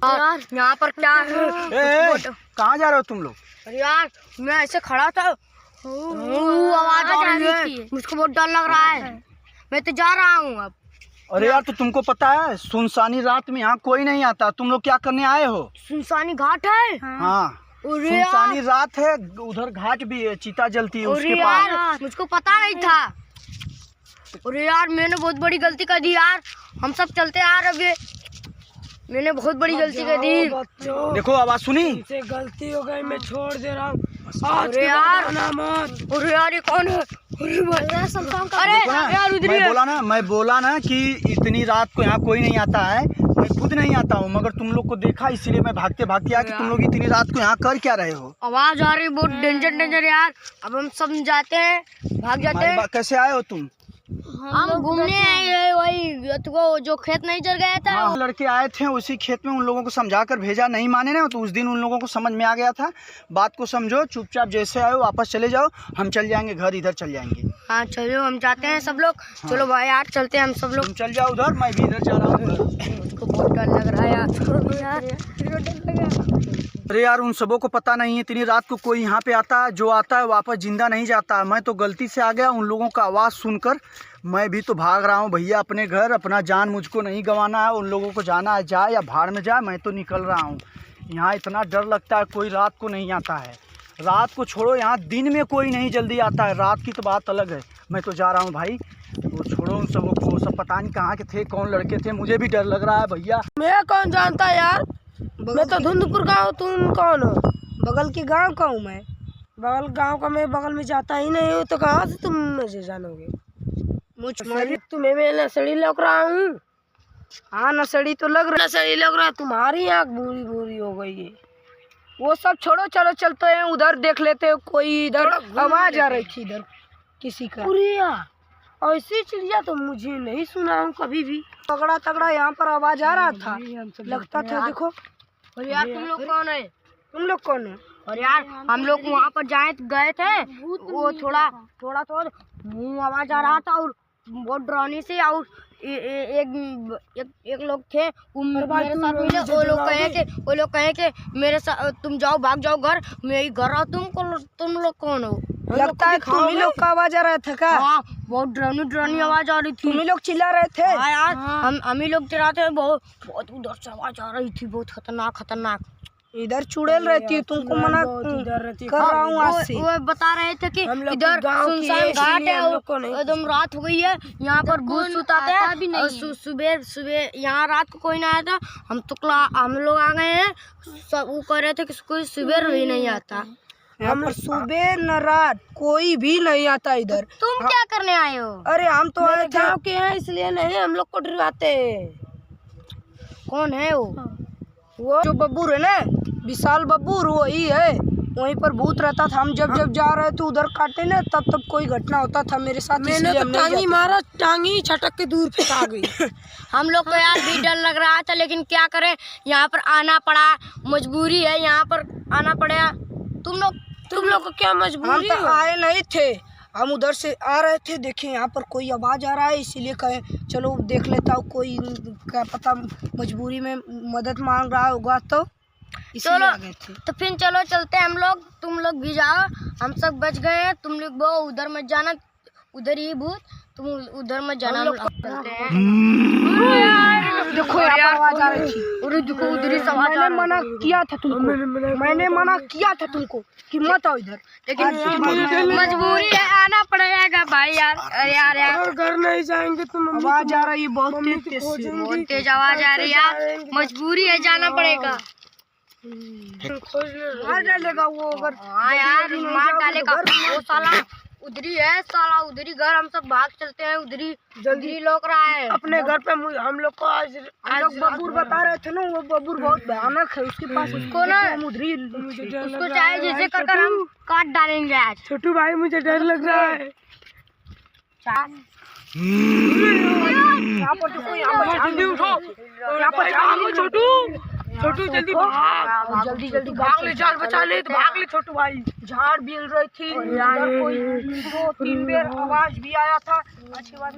यार यहाँ पर क्या है? कहाँ जा रहे हो तुम लोग? अरे यार मैं ऐसे खड़ा था, आवाज आ रही है, मुझको बहुत डर लग रहा है। मैं तो जा रहा हूँ अब। अरे यार तो तुमको पता है सुनसानी रात में यहाँ कोई नहीं आता, तुम लोग क्या करने आए हो? सुनसानी घाट है। हाँ सुनसानी रात है, उधर घाट भी है, चिता जलती है उसके पास। मुझको पता नहीं था। अरे यार मैंने बहुत बड़ी गलती कर दी यार, हम सब चलते यार। अभी मैंने बहुत बड़ी गलती कर दी। देखो आवाज सुनी? गलती हो गई, मैं छोड़ दे रहा हूँ। अरे यार ये कौन है? अरे यार उधर मैं बोला ना कि इतनी रात को यहाँ कोई नहीं आता है। मैं खुद नहीं आता हूँ, मगर तुम लोग को देखा इसलिए मैं भागते भागते आया कि तुम लोग इतनी रात को यहाँ कर क्या रहे हो? आवाज आ रही बहुत डेंजर यार। अब हम सब जाते हैं, भाग जाते हैं। कैसे आए हो तुम? हम घूमने आए, वही तो जो खेत नहीं जल गया था। हाँ, लड़के आए थे उसी खेत में, उन लोगों को समझा कर भेजा, नहीं माने ना, तो उस दिन उन लोगों को समझ में आ गया था। बात को समझो, चुपचाप जैसे आए वापस चले जाओ, हम चल जाएंगे घर, इधर चल जाएंगे। हाँ चलो हम जाते हैं सब लोग। हाँ। चलो भाई यार चलते हैं हम सब लोग। तुम चल जाओ उधर, मैं भी इधर जा रहा हूँ। मुझको बहुत डर लग रहा है यार। अरे यार उन सबों को पता नहीं है इतनी रात को कोई यहाँ पे आता है, जो आता है वापस जिंदा नहीं जाता। मैं तो गलती से आ गया, उन लोगों का आवाज़ सुनकर मैं भी तो भाग रहा हूँ भैया अपने घर। अपना जान मुझको नहीं गंवाना है, उन लोगों को जाना है जाए या भाड़ में जाए, मैं तो निकल रहा हूँ। यहाँ इतना डर लगता है, कोई रात को नहीं आता है। रात को छोड़ो, यहाँ दिन में कोई नहीं जल्दी आता है, रात की तो बात अलग है। मैं तो जा रहा हूँ भाई, वो छोड़ो उन सबों को, सब पता नहीं कहाँ के थे, कौन लड़के थे, मुझे भी डर लग रहा है भैया। मैं कौन जानता यार, मैं तो धुंधपुर का हूँ, तुम कौन हो? बगल के गांव का हूँ मैं, बगल गांव का। मैं बगल में जाता ही नहीं हूँ, तो कहाँ से तुम मुझे जानोगे? तुम्हें मैं नशेड़ी लग रहा हूँ? हाँ नशेड़ी तो लग रहा, नशेड़ी लग रहा है। तुम्हारी आँख भूरी भूरी हो गई है। वो सब छोड़ो, चलो चलते हैं उधर, देख लेते हो। कोई इधर आवाज आ रही थी, इधर किसी का। ऐसी चिड़िया तो मुझे नहीं सुना हूँ कभी भी। तगड़ा तगड़ा यहाँ पर आवाज आ रहा था, लगता था। देखो और यार तुम लोग कौन है? तुम लोग कौन है? और यार हम लोग वहाँ पर गए थे, वो थोड़ा मुँह आवाज आ रहा था और बहुत डरावनी से। और एक लोग थे मेरे साथ मिले। वो लोग कहे कि मेरे साथ तुम जाओ, भाग जाओ घर, मैं ही घर रहा। तुम लोग कौन हो? लगता है तुम ही लोग का आवाज आ रहा था क्या? हाँ बहुत डरावनी आवाज आ रही थी। तुम ही लोग चिल्ला रहे थे? हाँ यार हम ही लोग चिल्लाते थे। बहुत उधर से आवाज आ रही थी, बहुत खतरनाक। इधर चुड़ैल रहती है, तुमको मना कर रहा हूँ आज से। वो बता रहे थे कि इधर सुनसान घाट है, एकदम रात हो गई है, यहाँ पर भूत सुताते हैं। सुबह यहाँ रात को कोई नहीं आता। हम लोग आ गए हैं, सब वो कह रहे थे कि कोई सुबह भी नहीं आता। हम सुबह न रात कोई भी नहीं आता इधर। तुम क्या करने आए हो? अरे हम तो आए थे गाँव के हैं, इसलिए नहीं हम लोग को डराते। कौन है वो जो बब्बूर है ना, विशाल बब्बूर, वही है। वहीं पर भूत रहता था। हम जब जा रहे थे उधर काटे ना, तब कोई घटना होता था मेरे साथ। मैंने तो टांगी मारा, टांगी छटक के दूर फेंका गई। हम लोग को यार भी डर लग रहा था, लेकिन क्या करें, यहाँ पर आना पड़ा, मजबूरी है, यहाँ पर आना पड़ा। तुम लोग को क्या मजबूरी? हम तो आए नहीं थे, हम उधर से आ रहे थे, देखे यहाँ पर कोई आवाज आ रहा है, इसीलिए कहे चलो देख लेता हूँ। कोई क्या पता मजबूरी में मदद मांग रहा होगा, तो चलो तो फिर चलो चलते हैं हम लोग। तुम लोग भी जाओ, हम सब बच गए हैं। तुम लोग वो उधर मत जाना, उधर ही भूत, तुम उधर मत जाना। चलते हैं। देखो यार आवाज आ रही थी, देखो उधर ही सब। मैंने मना किया था तुमको, मैंने मना किया था तुमको कि मत आओ इधर, लेकिन मजबूरी है, आना पड़ेगा भाई यार। अरे यार घर नहीं जाएंगे तुम। आवाज आ रही है बहुत तेज आवाज आ रही है यार, मजबूरी है, जाना पड़ेगा। मार डालेगा वो अगर। हाँ यार मार डालेगा वो साला, उधरी है साला, उधरी घर। हम सब भाग चलते हैं, उधरी जल्दी लोग रहा है अपने घर पे। हम लोग को आज बबूर बता रहे थे ना, वो बबूर बहुत भयानक है, उसके पास उसको ना उधरी उसको चाहे जैसे कर हम काट डालेंगे आज। छोटू भाई मुझे डर लग रहा है। छोटू जल्दी भाग, जल्दी भाग ले, जान बचा ले, तो भाग ले छोटू भाई। झाड़ बिल रही थी, कोई 2-3 बार आवाज भी आया था। अच्छी बात।